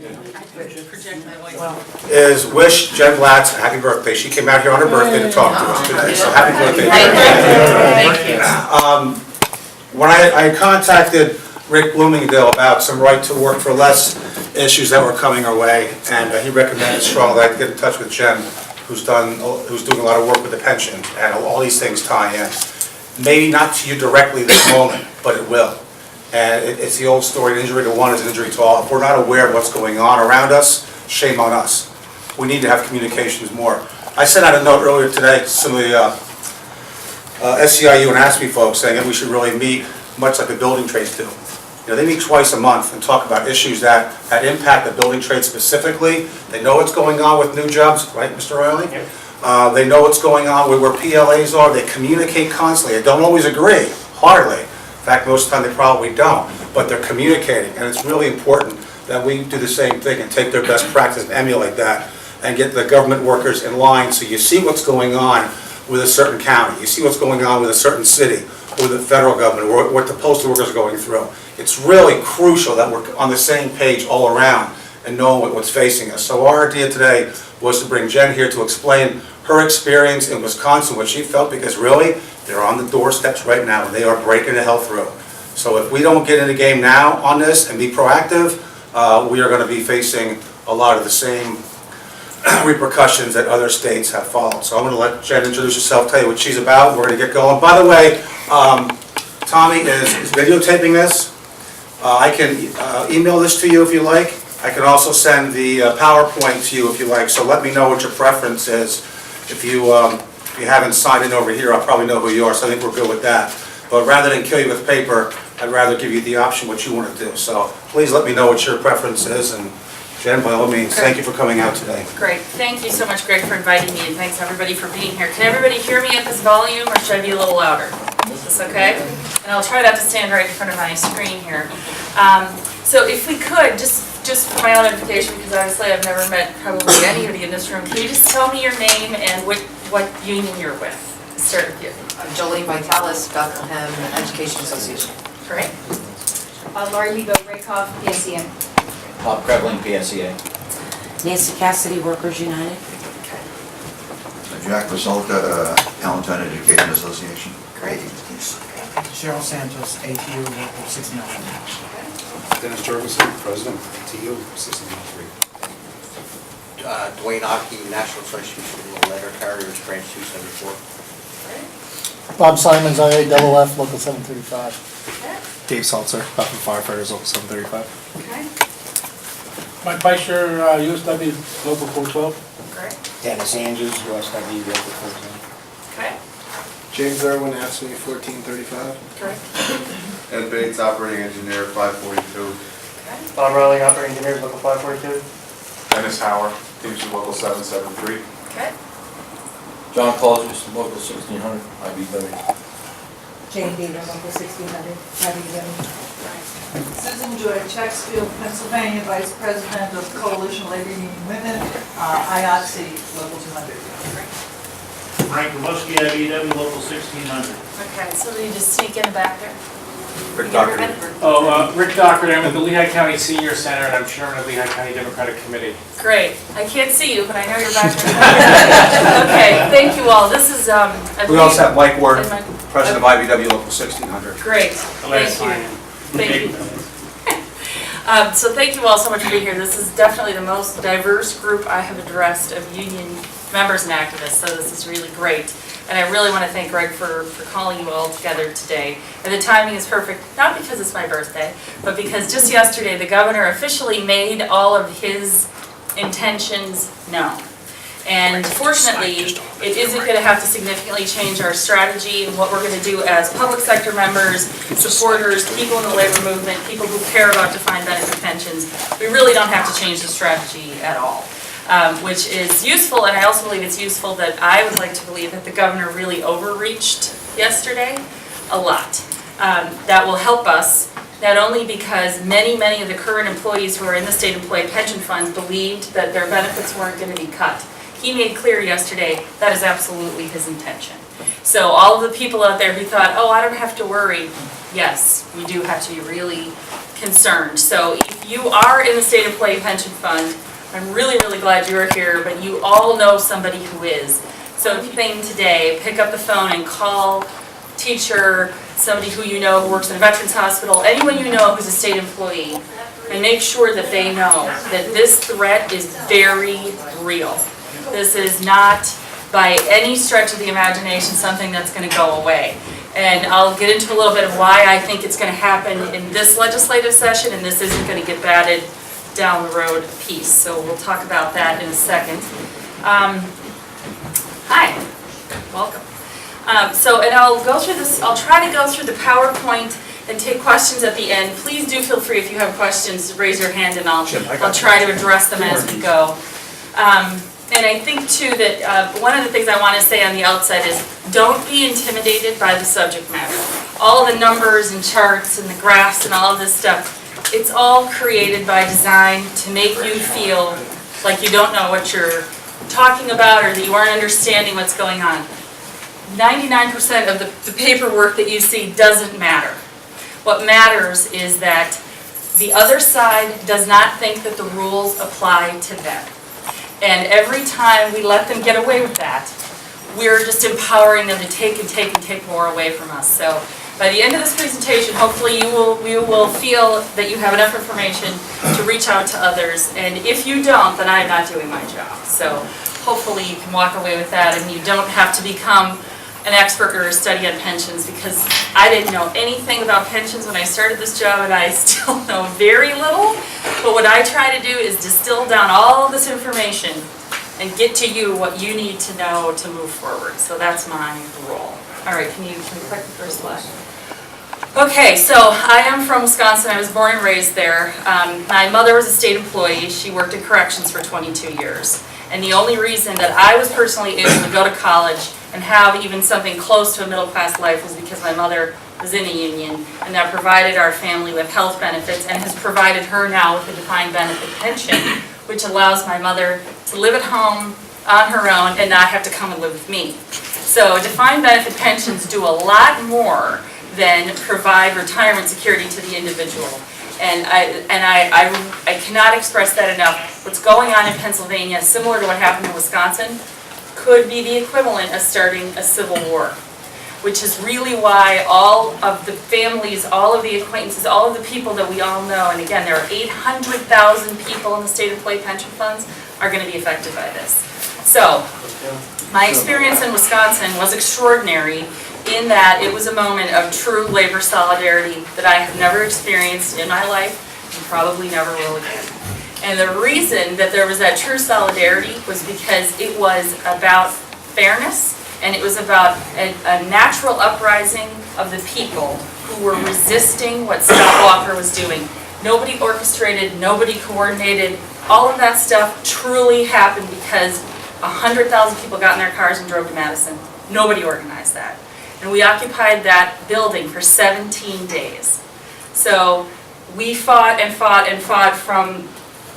Project my voice. is wish Jen Blatz a happy birthday. She came out here on her birthday to talk to us today, so happy birthday. Thank you. When I contacted Rick Bloomingdale about some right to work for less issues that were coming our way, and he recommended strongly I get in touch with Jen, who's doing a lot of work with the pension, and all these things tie in. Maybe not to you directly this moment, but it will. And it's the old story, an injury to one is an injury to all. If we're not aware of what's going on around us, shame on us. We need to have communications more. I sent out a note earlier today to some of the SEIU and ASPE folks saying that we should really meet much like the building trades do. You know, they meet twice a month and talk about issues that impact the building trade specifically. They know what's going on with new jobs, right, Mr. Riley? Yep. They know what's going on with where PLAs are. They communicate constantly. They don't always agree, hardly. In fact, most of the time they probably don't, but they're communicating, and it's really important that we do the same thing and take their best practice and emulate that and get the government workers in line so you see what's going on with a certain county, you see what's going on with a certain city, with the federal government, or what the postal workers are going through. It's really crucial that we're on the same page all around and knowing what's facing us. So our idea today was to bring Jen here to explain her experience in Wisconsin, what she felt, because really, they're on the doorsteps right now, and they are breaking the hell through. So if we don't get in the game now on this and be proactive, we are going to be facing a lot of the same repercussions that other states have followed. So I'm going to let Jen introduce herself, tell you what she's about. We're going to get going. By the way, Tommy is videotaping this. I can email this to you if you like. I can also send the PowerPoint to you if you like. So let me know what your preference is. If you haven't signed in over here, I'll probably know who you are, so I think we're good with that. But rather than kill you with paper, I'd rather give you the option what you want to do. So please let me know what your preference is, and Jen, by all means, thank you for coming out today. Great. Thank you so much, Greg, for inviting me, and thanks everybody for being here. Can everybody hear me at this volume, or should I be a little louder? Is this okay? And I'll try not to stand right in front of my screen here. So if we could, just for my own edification, because obviously I've never met probably anybody in this room, can you just tell me your name and what union you're with? Start with you. I'm Jolene Vitalis, Bethlehem Education Association. Great. Laurie Lebo, Raycoff, PSEM. Bob Krebling, PSEA. Nancy Cassidy, Workers United. Jack Vasulka, Allentown Education Association. Great. Cheryl Santos, ATU, Local 69. Dennis Jorgensen, President, TU, Assistant Secretary. Dwayne Aki, National Association of Letter Carriers, Branch 274. Bob Simons, IAFF, Local 735. Dave Salzer, Bethlehem Firefighters, Local 735. Okay. Mike Beischer, USW, Local 412. Great. Dennis Andrews, USW, Local 14. Okay. James Irwin, ASME 1435. Great. Ed Bates, Operating Engineer, 542. Okay. Bob Riley, Operating Engineer, Local 542. Dennis Howard, Teamster Local 773. Okay. John Clausius, Local 1600, IBW. Jane Beaver, Local 1600, IBW. Susan Joy, Checksfield, Pennsylvania, Vice President of Coalition Labor Union Women, IOTC, Local 200. Frank Robuski, IBW, Local 1600. Okay, so you just sneak in the back there. Rick Doherty. Rick Doherty, I'm with the Lehigh County Senior Center, and I'm chairman of the Lehigh County Democratic Committee. Great. I can't see you, but I know you're back there. Okay, thank you all. This is, We also have Mike Ward, and my- President of IBW Local 1600. Great. Thank you. Thank you. So thank you all so much for being here. This is definitely the most diverse group I have addressed of union members and activists, so this is really great. And I really want to thank Greg for calling you all together today. And the timing is perfect, not because it's my birthday, but because just yesterday the governor officially made all of his intentions known. And fortunately, it isn't going to have to significantly change our strategy and what we're going to do as public sector members, supporters, people in the labor movement, people who care about defined benefit pensions. We really don't have to change the strategy at all. Which is useful, and I also believe it's useful that I would like to believe that the governor really overreached yesterday a lot. That will help us, not only because many of the current employees who are in the state employee pension funds believed that their benefits weren't going to be cut. He made clear yesterday that is absolutely his intention. So all of the people out there who thought, oh, I don't have to worry, yes, we do have to be really concerned. So if you are in the state employee pension fund, I'm really, really glad you're here, but you all know somebody who is. So if you think today, pick up the phone and call teacher, somebody who you know who works in a veterans hospital, anyone you know who's a state employee, and make sure that they know that this threat is very real. This is not by any stretch of the imagination something that's going to go away. And I'll get into a little bit of why I think it's going to happen in this legislative session, and this isn't going to get batted down the road a piece. So we'll talk about that in a second. Hi, welcome. And I'll go through this, I'll try to go through the PowerPoint and take questions at the end. Please do feel free if you have questions to raise your hand and I'll try to address them as we go. And I think too that one of the things I want to say on the outset is don't be intimidated by the subject matter. All the numbers and charts and the graphs and all of this stuff, it's all created by design to make you feel like you don't know what you're talking about or that you aren't understanding what's going on. 99% of the paperwork that you see doesn't matter. What matters is that the other side does not think that the rules apply to them. And every time we let them get away with that, we're just empowering them to take and take and take more away from us. So by the end of this presentation, hopefully you will feel that you have enough information to reach out to others. And if you don't, then I'm not doing my job. So hopefully you can walk away with that and you don't have to become an expert or a study on pensions, because I didn't know anything about pensions when I started this job and I still know very little. But what I try to do is distill down all of this information and get to you what you need to know to move forward. So that's my role. All right, can you click the first slide? Okay, so I am from Wisconsin. I was born and raised there. My mother was a state employee. She worked in corrections for 22 years. And the only reason that I was personally able to go to college and have even something close to a middle-class life was because my mother was in a union, and that provided our family with health benefits and has provided her now with a defined benefit pension, which allows my mother to live at home on her own and not have to come and live with me. So defined benefit pensions do a lot more than provide retirement security to the individual. And I cannot express that enough. What's going on in Pennsylvania, similar to what happened in Wisconsin, could be the equivalent of starting a civil war, which is really why all of the families, all of the acquaintances, all of the people that we all know, and again, there are 800,000 people in the state employee pension funds, are going to be affected by this. So, my experience in Wisconsin was extraordinary in that it was a moment of true labor solidarity that I have never experienced in my life and probably never will again. And the reason that there was that true solidarity was because it was about fairness and it was about a natural uprising of the people who were resisting what Scott Walker was doing. Nobody orchestrated, nobody coordinated. All of that stuff truly happened because 100,000 people got in their cars and drove to Madison. Nobody organized that. And we occupied that building for 17 days. So we fought and fought and fought from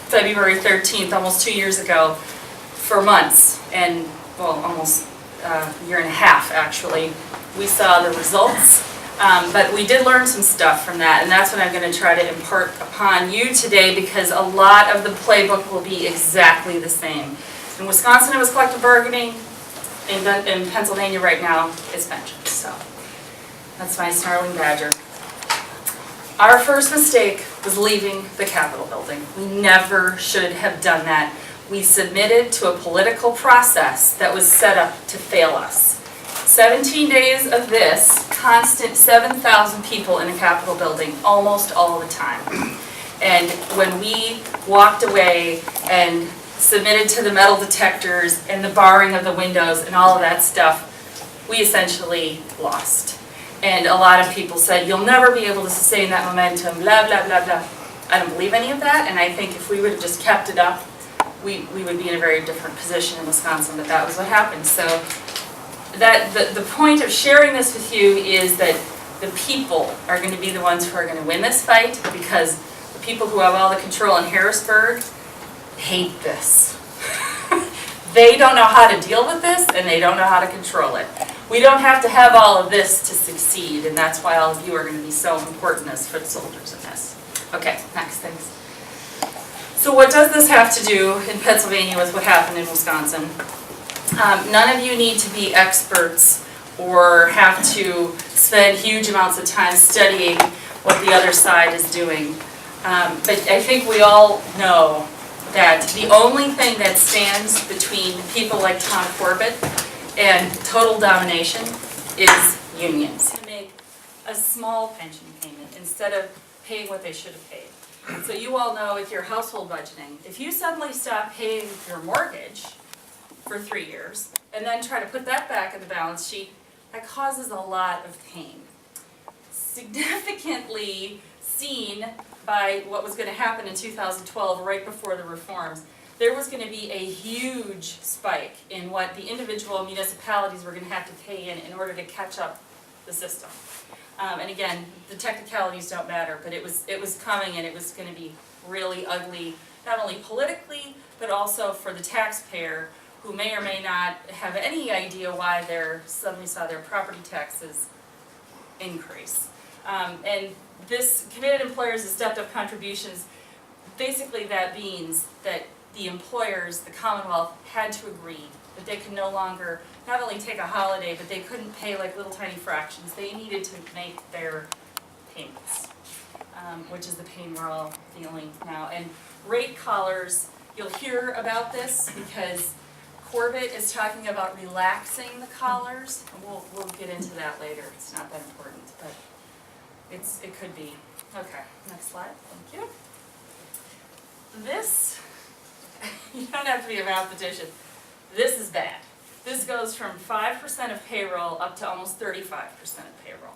February 13th, almost 2 years ago, for months, and well, almost a year and a half actually. We saw the results, but we did learn some stuff from that, and that's what I'm going to try to impart upon you today, because a lot of the playbook will be exactly the same. In Wisconsin it was collective bargaining, in Pennsylvania right now it's pensions, so that's my snarling badger. Our first mistake was leaving the Capitol building. We never should have done that. We submitted to a political process that was set up to fail us. 17 days of this, constant 7,000 people in the Capitol building, almost all the time. And when we walked away and submitted to the metal detectors and the barring of the windows and all of that stuff, we essentially lost. And a lot of people said, you'll never be able to sustain that momentum, blah, blah, blah, blah. I don't believe any of that, and I think if we would have just kept it up, we would be in a very different position in Wisconsin, but that was what happened. So the point of sharing this with you is that the people are going to be the ones who are going to win this fight, because the people who have all the control in Harrisburg hate this. They don't know how to deal with this, and they don't know how to control it. we don't have to have all of this to succeed, and that's why all of you are going to be so important as foot soldiers in this. Okay, next, thanks. So what does this have to do in Pennsylvania with what happened in Wisconsin? None of you need to be experts or have to spend huge amounts of time studying what the other side is doing. But I think we all know that the only thing that stands between people like Tom Corbett and total domination is unions. To make a small pension payment instead of paying what they should have paid. So you all know with your household budgeting, if you suddenly stop paying your mortgage for 3 years and then try to put that back in the balance sheet, that causes a lot of pain. Significantly seen by what was going to happen in 2012, right before the reforms, there was going to be a huge spike in what the individual municipalities were going to have to pay in order to catch up the system. And again, the technicalities don't matter, but it was coming, and it was going to be really ugly, not only politically, but also for the taxpayer, who may or may not have any idea why they suddenly saw their property taxes increase. And this committed employers have stepped up contributions. Basically, that means that the employers, the Commonwealth, had to agree that they could no longer not only take a holiday, but they couldn't pay like little tiny fractions. They needed to make their payments, which is the pain we're all feeling now. And rate collars, you'll hear about this because Corbett is talking about relaxing the collars. We'll get into that later. It's not that important, but it could be. Okay, next slide. Thank you. This, you don't have to be a mathematician. This is bad. This goes from 5% of payroll up to almost 35% of payroll.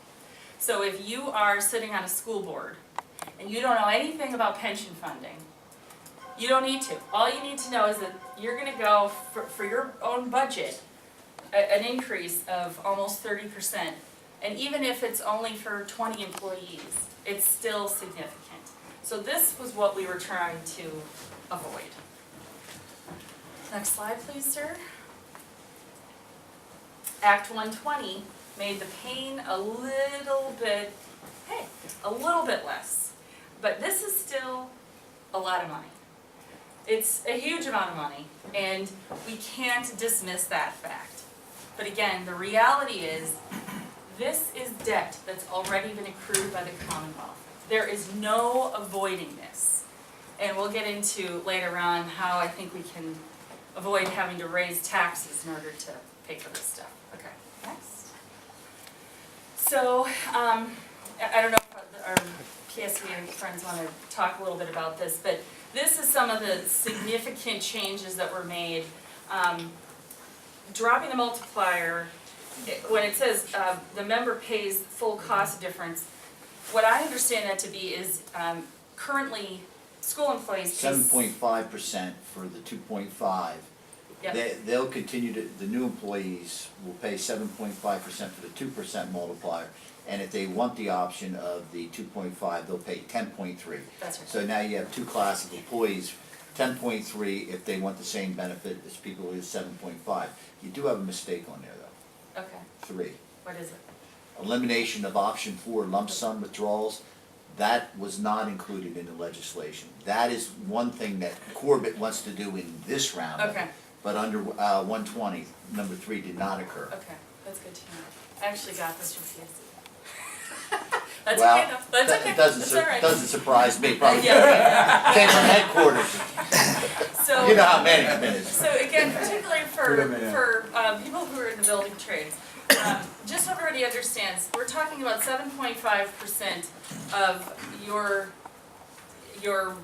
So if you are sitting on a school board and you don't know anything about pension funding, you don't need to. All you need to know is that you're going to go for your own budget an increase of almost 30%. And even if it's only for 20 employees, it's still significant. So this was what we were trying to avoid. Next slide, please, sir. Act 120 made the pain a little bit less. But this is still a lot of money. It's a huge amount of money, and we can't dismiss that fact. But again, the reality is, this is debt that's already been accrued by the Commonwealth. There is no avoiding this. And we'll get into later on how I think we can avoid having to raise taxes in order to pay for this stuff. Okay, next. So, I don't know if our PSV friends want to talk a little bit about this, but this is some of the significant changes that were made. Dropping the multiplier, when it says the member pays full cost difference, what I understand that to be is currently school employees pay 7.5% for the 2.5. Yep. They'll continue to, the new employees will pay 7.5% for the 2% multiplier. And if they want the option of the 2.5, they'll pay 10.3. That's right. So now you have two classes of employees, 10.3 if they want the same benefit as people who is 7.5. You do have a mistake on there though. Okay. 3. What is it? Elimination of option 4, lump sum withdrawals. That was not included in the legislation. That is one thing that Corbett wants to do in this round. Okay. But under 120, number 3 did not occur. Okay, that's good to know. I actually got this from PSC. That's Well, okay though. That's okay. It doesn't, That's all right. doesn't surprise me, probably. Yeah. Came from headquarters. So, You know how management is. so again, particularly for people who are in the building trades, just so everybody understands, we're talking about 7.5% of your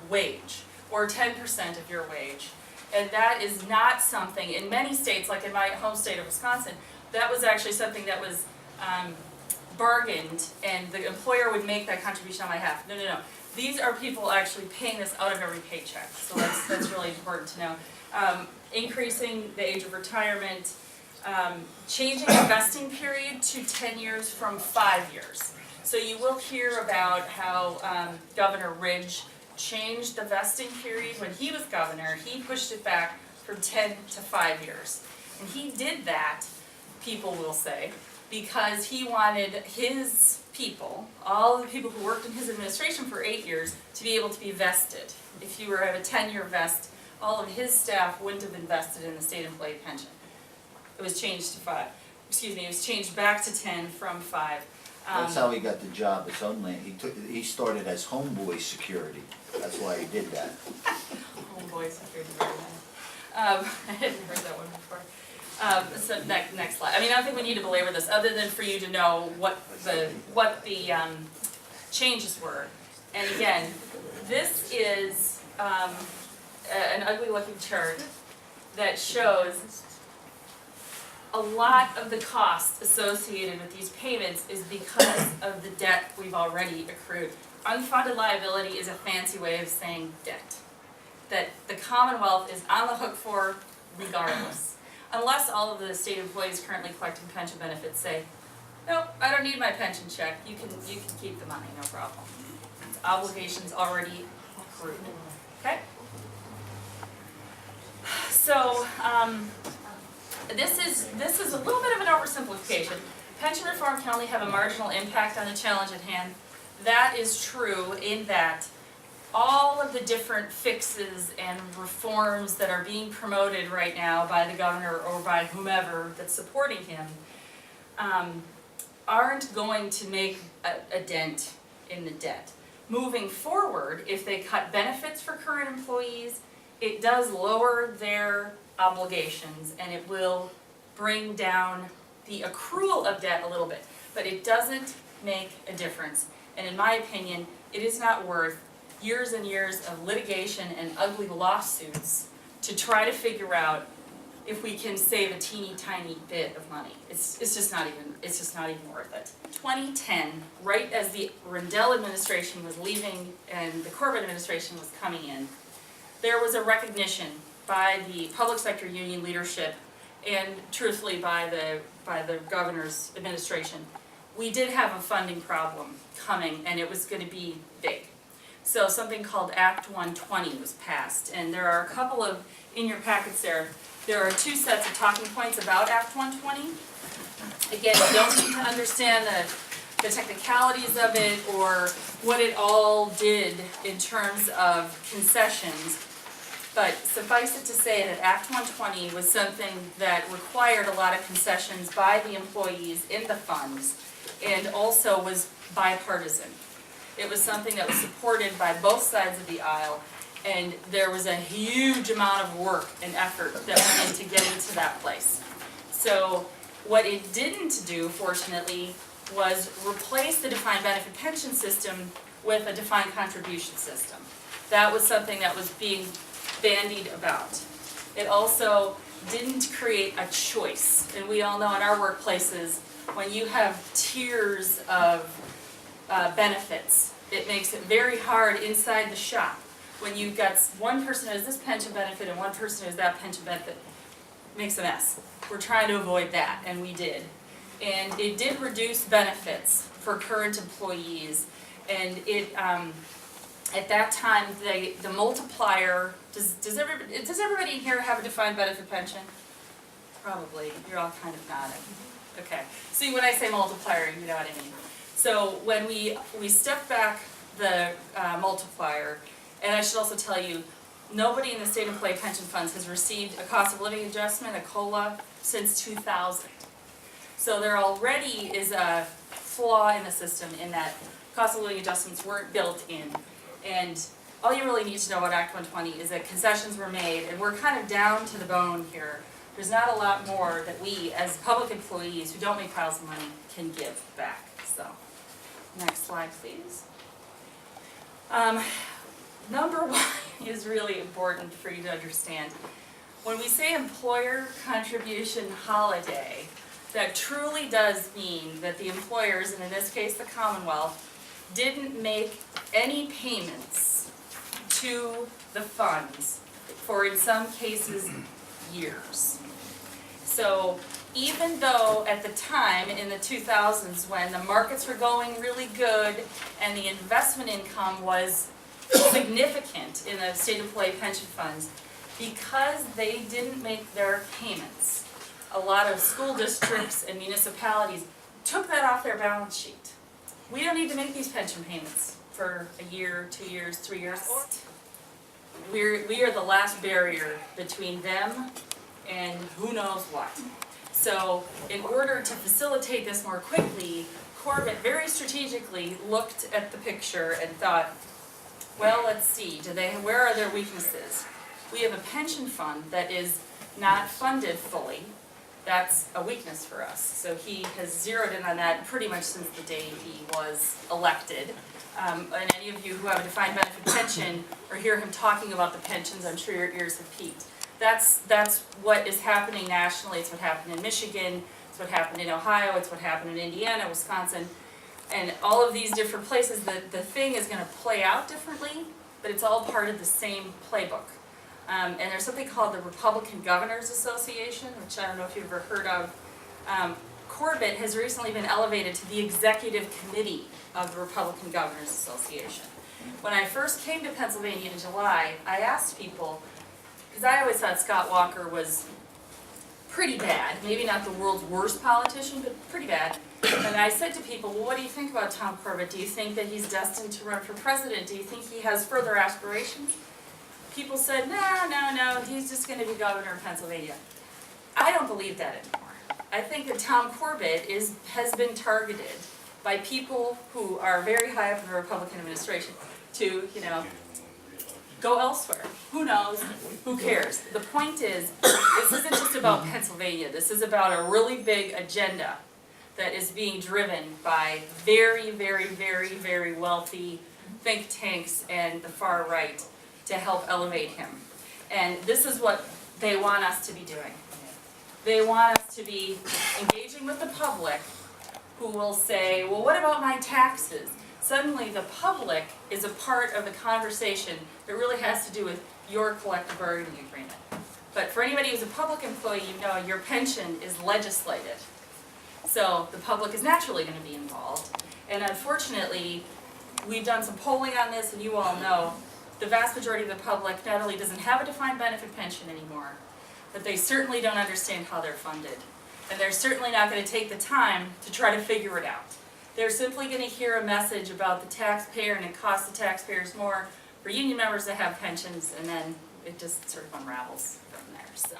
wage, or 10% of your wage. And that is not something, in many states, like in my home state of Wisconsin, that was actually something that was bargained, and the employer would make that contribution on my behalf. No. These are people actually paying this out of every paycheck, so that's really important to know. Increasing the age of retirement, changing the vesting period to 10 years from 5 years. So you will hear about how Governor Ridge changed the vesting period when he was governor. He pushed it back from 10 to 5 years. And he did that people will say, because he wanted his people, all the people who worked in his administration for 8 years, to be able to be vested. If you were at a 10-year vest, all of his staff wouldn't have invested in the state employee pension. It was changed to 5. Excuse me, it was changed back to 10 from 5. That's how he got the job as Homeland. He started as homeboy security. That's why he did that. Homeboy security, very nice. I hadn't heard that one before. So next slide. I mean, I don't think we need to belabor this, other than for you to know what the changes were. And again, this is an ugly looking chart that shows a lot of the cost associated with these payments is because of the debt we've already accrued. Unfunded liability is a fancy way of saying debt that the Commonwealth is on the hook for regardless. Unless all of the state employees currently collecting pension benefits say, nope, I don't need my pension check, you can keep the money, no problem. Obligations already accrued, okay? So, this is a little bit of an oversimplification. Pension reform can only have a marginal impact on the challenge at hand. That is true in that all of the different fixes and reforms that are being promoted right now by the governor or by whomever that's supporting him aren't going to make a dent in the debt. Moving forward, if they cut benefits for current employees, it does lower their obligations and it will bring down the accrual of debt a little bit, but it doesn't make a difference. And in my opinion, it is not worth years and years of litigation and ugly lawsuits to try to figure out if we can save a teeny tiny bit of money. It's just not even worth it. 2010, right as the Rendell administration was leaving and the Corbett administration was coming in, there was a recognition by the public sector union leadership and truthfully by the governor's administration. We did have a funding problem coming and it was going to be big. So something called Act 120 was passed, and there are a couple of, in your packets there are 2 sets of talking points about Act 120. Again, you don't need to understand the technicalities of it or what it all did in terms of concessions, but suffice it to say that Act 120 was something that required a lot of concessions by the employees in the funds and also was bipartisan. It was something that was supported by both sides of the aisle, and there was a huge amount of work and effort that went into getting to that place. So what it didn't do, fortunately, was replace the defined benefit pension system with a defined contribution system. That was something that was being bandied about. It also didn't create a choice, and we all know in our workplaces, when you have tiers of benefits, it makes it very hard inside the shop. When you've got one person who has this pension benefit and one person who has that pension benefit, it makes a mess. We're trying to avoid that, and we did. And it did reduce benefits for current employees, and it at that time the multiplier, does everybody here have a defined benefit pension? Probably, you're all kind of nodding. Okay, see when I say multiplier, you know what I mean. So when we stepped back the multiplier, and I should also tell you, nobody in the state employee pension funds has received a cost of living adjustment, a COLA, since 2000. So there already is a flaw in the system in that cost of living adjustments weren't built in. And all you really need to know about Act 120 is that concessions were made, and we're kind of down to the bone here. There's not a lot more that we, as public employees who don't make piles of money, can give back. So, next slide, please. Number 1 is really important for you to understand. When we say employer contribution holiday, that truly does mean that the employers, and in this case the Commonwealth, didn't make any payments to the funds for, in some cases, years. So even though at the time in the 2000s when the markets were going really good and the investment income was significant in the state employee pension funds, because they didn't make their payments, a lot of school districts and municipalities took that off their balance sheet. We don't need to make these pension payments for a year, 2 years, 3 years. We are the last barrier between them and who knows what. So in order to facilitate this more quickly, Corbett very strategically looked at the picture and thought, well, let's see, where are their weaknesses? We have a pension fund that is not funded fully. That's a weakness for us. So he has zeroed in on that pretty much since the day he was elected. And any of you who have a defined benefit pension or hear him talking about the pensions, I'm sure your ears have peaked. That's what is happening nationally. It's what happened in Michigan. It's what happened in Ohio. It's what happened in Indiana, Wisconsin. And all of these different places, the thing is going to play out differently, but it's all part of the same playbook. And there's something called the Republican Governors Association, which I don't know if you've ever heard of. Corbett has recently been elevated to the executive committee of the Republican Governors Association. When I first came to Pennsylvania in July, I asked people, because I always thought Scott Walker was pretty bad, maybe not the world's worst politician, but pretty bad. And I said to people, well, what do you think about Tom Corbett? Do you think that he's destined to run for president? Do you think he has further aspirations? People said, no, he's just going to be governor of Pennsylvania. I don't believe that anymore. I think that Tom Corbett has been targeted by people who are very high up in the Republican administration to, go elsewhere. Who knows? Who cares? The point is, this isn't just about Pennsylvania. This is about a really big agenda that is being driven by very, very, very, very wealthy think tanks and the far right to help elevate him. And this is what they want us to be doing. They want us to be engaging with the public who will say, well, what about my taxes? Suddenly the public is a part of the conversation that really has to do with your collective bargaining agreement. But for anybody who's a public employee, you know your pension is legislated. So the public is naturally going to be involved. And unfortunately, we've done some polling on this, and you all know the vast majority of the public not only doesn't have a defined benefit pension anymore, but they certainly don't understand how they're funded. And they're certainly not going to take the time to try to figure it out. They're simply going to hear a message about the taxpayer and it costs the taxpayers more for union members to have pensions, and then it just sort of unravels from there. So.